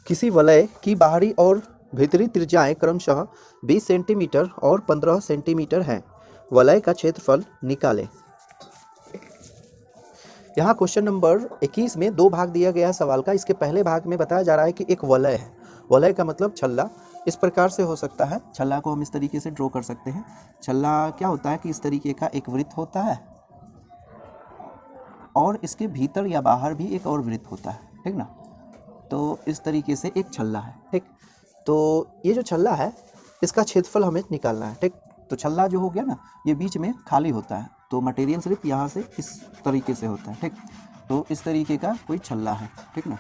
किसी वलय की बाहरी और भीतरी त्रिज्याएं क्रमशः 20 सेंटीमीटर और 15 सेंटीमीटर हैं। वलय का क्षेत्रफल निकालें। यहाँ क्वेश्चन नंबर 21 में दो भाग दिया गया है सवाल का। इसके पहले भाग में बताया जा रहा है कि एक वलय है। वलय का मतलब छल्ला इस प्रकार से हो सकता है। छल्ला को हम इस तरीके से ड्रॉ कर सकते हैं। छल्ला क्या होता है कि इस तरीके का एक वृत्त होता है और इसके भीतर या बाहर भी एक और वृत्त होता है, ठीक ना। तो इस तरीके से एक छल्ला है, ठीक। तो ये जो छल्ला है इसका क्षेत्रफल हमें निकालना है, ठीक। तो छल्ला जो हो गया ना, ये बीच में खाली होता है, तो मटेरियल सिर्फ यहाँ से इस तरीके से होता है, ठीक। तो इस तरीके का कोई छल्ला है, ठीक ना।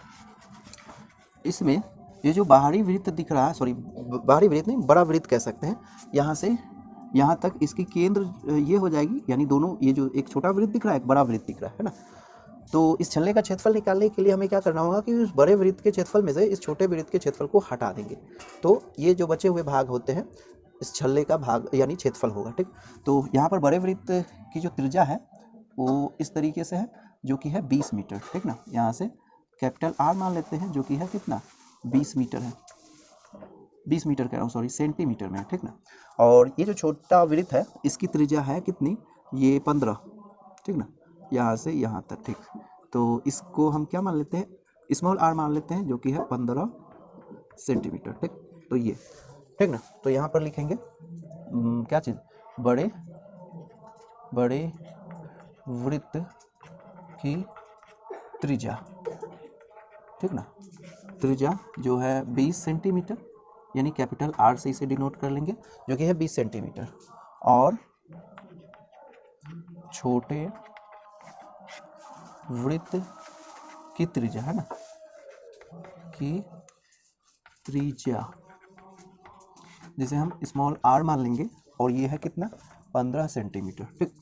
इसमें ये जो बाहरी वृत्त दिख रहा है, सॉरी बाहरी वृत्त नहीं, बड़ा वृत्त कह सकते हैं, यहाँ से यहाँ तक इसकी केंद्र ये हो जाएगी, यानी दोनों, ये जो एक छोटा वृत्त दिख रहा है, एक बड़ा वृत्त दिख रहा है ना। तो इस छल्ले का क्षेत्रफल निकालने के लिए हमें क्या करना होगा कि उस बड़े वृत्त के क्षेत्रफल में से इस छोटे वृत्त के क्षेत्रफल को हटा देंगे। तो ये जो बचे हुए भाग होते हैं इस छल्ले का भाग यानी क्षेत्रफल होगा, ठीक। तो यहाँ पर बड़े वृत्त की जो त्रिज्या है वो इस तरीके से है, जो कि है 20 मीटर, ठीक ना। यहाँ से कैपिटल आर मान लेते हैं, जो कि है कितना, 20 मीटर है। 20 मीटर कह रहा हूँ, सॉरी सेंटीमीटर में, ठीक ना। और ये जो छोटा वृत्त है इसकी त्रिज्या है कितनी, ये 15, ठीक ना, यहाँ से यहाँ तक, ठीक। तो इसको हम क्या मान लेते हैं, स्मॉल आर मान लेते हैं, जो कि है 15 सेंटीमीटर, ठीक। तो ये, ठीक ना। तो यहाँ पर लिखेंगे क्या चीज़, बड़े वृत्त की त्रिज्या, ठीक ना। त्रिज्या जो है 20 सेंटीमीटर, यानी कैपिटल आर से इसे डिनोट कर लेंगे, जो कि है 20 सेंटीमीटर। और छोटे वृत्त की त्रिज्या है ना, की त्रिज्या जिसे हम स्मॉल आर मान लेंगे, और ये है कितना, 15 सेंटीमीटर, ठीक।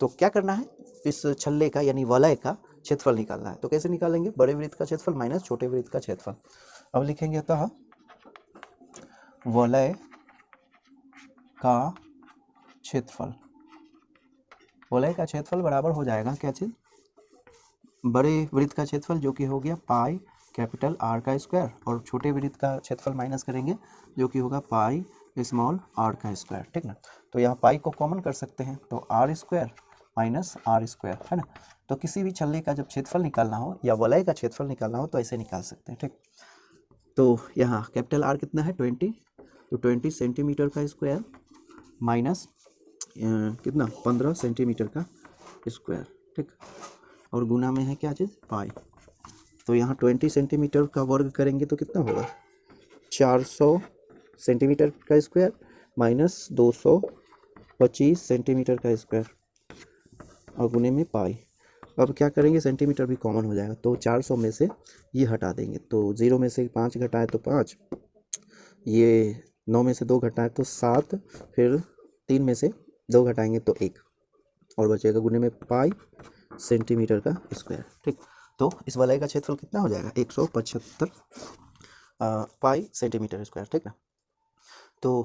तो क्या करना है, इस छल्ले का यानी वलय का क्षेत्रफल निकालना है। तो कैसे निकालेंगे, बड़े वृत्त का क्षेत्रफल माइनस छोटे वृत्त का क्षेत्रफल। अब लिखेंगे अतः वलय का क्षेत्रफल, वलय का क्षेत्रफल बराबर हो जाएगा क्या चीज, बड़े वृत्त का क्षेत्रफल जो कि हो गया पाई कैपिटल आर का स्क्वायर, और छोटे वृत्त का क्षेत्रफल माइनस करेंगे जो कि होगा पाई स्मॉल आर का स्क्वायर, ठीक ना। तो यहाँ पाई को कॉमन कर सकते हैं, तो R square minus R square, है ना। तो किसी भी छल्ले का जब क्षेत्रफल निकालना हो या वलय का क्षेत्रफल निकालना हो तो ऐसे निकाल सकते हैं, ठीक। तो यहाँ कैपिटल आर कितना है 20, तो 20 सेंटीमीटर का स्क्वायर माइनस कितना 15 सेंटीमीटर का स्क्वायर, ठीक। और गुना में है क्या चीज़, पाई। तो यहाँ 20 सेंटीमीटर का वर्ग करेंगे तो कितना होगा, 400 सेंटीमीटर का स्क्वायर माइनस 225 सेंटीमीटर का स्क्वायर, और गुने में पाई। अब क्या करेंगे, सेंटीमीटर भी कॉमन हो जाएगा, तो 400 में से ये हटा देंगे, तो 0 में से 5 घटाए तो 5, ये 9 में से 2 घटाए तो 7, फिर 3 में से 2 घटाएंगे तो 1, और बचेगा गुने में पाई सेंटीमीटर का स्क्वायर, ठीक। तो इस वलय का क्षेत्रफल कितना हो जाएगा, 175 पाई सेंटीमीटर स्क्वायर, ठीक ना। तो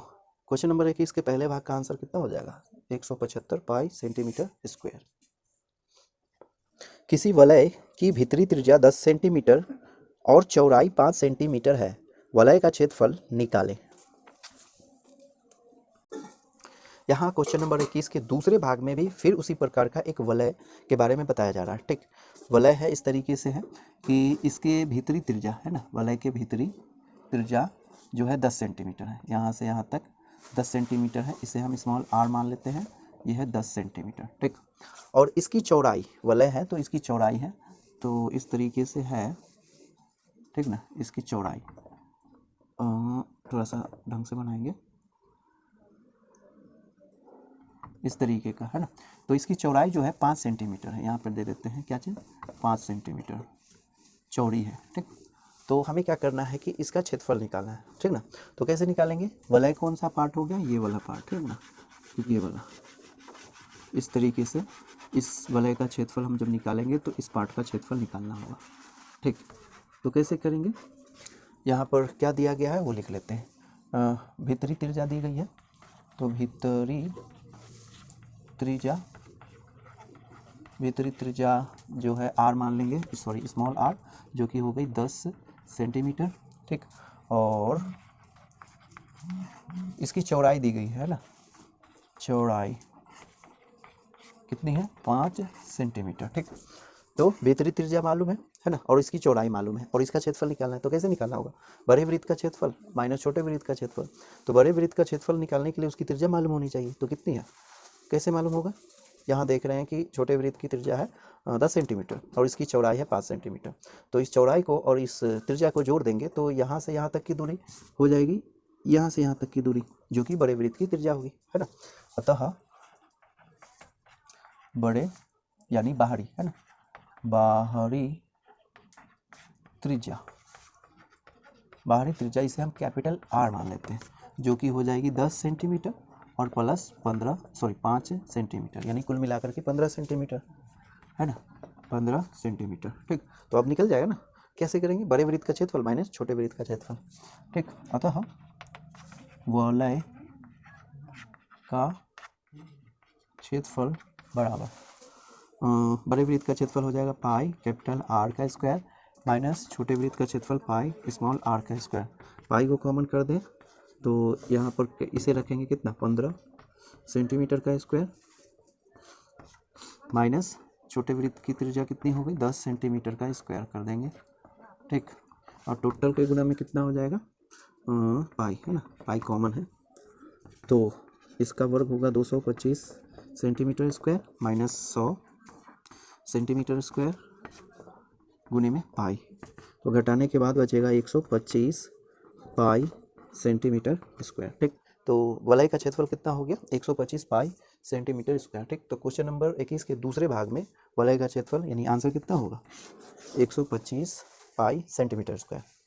क्वेश्चन नंबर 21 के पहले भाग का आंसर कितना हो जाएगा, 175 पाई सेंटीमीटर स्क्वायर। किसी वलय की भीतरी त्रिज्या 10 सेंटीमीटर और चौड़ाई 5 सेंटीमीटर है। वलय का क्षेत्रफल निकालें। यहाँ क्वेश्चन नंबर 21 के दूसरे भाग में भी फिर उसी प्रकार का एक वलय के बारे में बताया जा रहा है, ठीक। वलय है इस तरीके से है कि इसके भीतरी त्रिज्या है ना, वलय के भीतरी त्रिज्या जो है 10 सेंटीमीटर है, यहाँ से यहाँ तक 10 सेंटीमीटर है, इसे हम स्मॉल आर मान लेते हैं, यह है 10 सेंटीमीटर, ठीक। और इसकी चौड़ाई, वलय है तो इसकी चौड़ाई है, तो इस तरीके से है, ठीक ना। इसकी चौड़ाई थोड़ा सा ढंग से बनाएंगे, इस तरीके का है ना। तो इसकी चौड़ाई जो है 5 सेंटीमीटर है, यहाँ पर दे देते हैं क्या चीज़, 5 सेंटीमीटर चौड़ी है, ठीक। तो हमें क्या करना है कि इसका क्षेत्रफल निकालना है, ठीक ना। तो कैसे निकालेंगे, वलय कौन सा पार्ट हो गया, ये वाला पार्ट, ठीक ना, ये वाला। इस तरीके से इस वलय का क्षेत्रफल हम जब निकालेंगे तो इस पार्ट का क्षेत्रफल निकालना होगा, ठीक। तो कैसे करेंगे, यहाँ पर क्या दिया गया है वो लिख लेते हैं। भीतरी त्रिज्या दी गई है, तो भीतरी त्रिज्या जो है आर मान लेंगे, सॉरी स्मॉल आर, जो कि हो गई 10 सेंटीमीटर, ठीक। और इसकी चौड़ाई दी गई है ना, चौड़ाई कितनी है 5 सेंटीमीटर। ठीक, तो भीतरी त्रिज्या मालूम है ना, और इसकी चौड़ाई मालूम है, और इसका क्षेत्रफल निकालना है। तो कैसे निकालना होगा, बड़े वृत्त का क्षेत्रफल माइनस छोटे वृत्त का क्षेत्रफल। तो बड़े वृत्त का क्षेत्रफल निकालने के लिए उसकी त्रिज्या मालूम होनी चाहिए। तो कितनी है, कैसे मालूम होगा, यहाँ देख रहे हैं कि छोटे वृत्त की त्रिज्या है 10 सेंटीमीटर और इसकी चौड़ाई है 5 सेंटीमीटर। तो इस चौड़ाई को और इस त्रिज्या को जोड़ देंगे तो यहाँ से यहाँ तक की दूरी हो जाएगी, यहाँ से यहाँ तक की दूरी, जो कि बड़े वृत्त की त्रिज्या होगी, है ना। अतः बड़े यानी बाहरी, है ना, बाहरी त्रिज्या, बाहरी त्रिज्या इसे हम कैपिटल आर मान लेते हैं, जो कि हो जाएगी 10 सेंटीमीटर और प्लस 5 सेंटीमीटर, यानी कुल मिलाकर के 15 सेंटीमीटर, है ना, 15 सेंटीमीटर। ठीक, तो अब निकल जाएगा ना, कैसे करेंगे, बड़े वृत्त का क्षेत्रफल माइनस छोटे वृत्त का क्षेत्रफल। ठीक, अतः वलय का क्षेत्रफल बराबर बड़े वृत्त का क्षेत्रफल हो जाएगा पाई कैपिटल आर का स्क्वायर माइनस छोटे वृत्त का क्षेत्रफल पाई स्मॉल आर का स्क्वायर। पाई को कॉमन कर दें तो यहाँ पर इसे रखेंगे कितना 15 सेंटीमीटर का स्क्वायर माइनस छोटे वृत्त की त्रिज्या कितनी हो गई 10 सेंटीमीटर का स्क्वायर कर देंगे। ठीक, और टोटल के गुना में कितना हो जाएगा पाई, है ना, पाई कॉमन है तो इसका वर्ग होगा 225 centimetre square minus 100 centimetre square गुने में पाई, तो घटाने के बाद बचेगा 125 पाई सेंटीमीटर स्क्वायर। ठीक, तो वलय का क्षेत्रफल कितना हो गया 125 पाई सेंटीमीटर स्क्वायर। ठीक, तो क्वेश्चन नंबर 21 के दूसरे भाग में वलय का क्षेत्रफल यानी आंसर कितना होगा 125 पाई सेंटीमीटर स्क्वायर।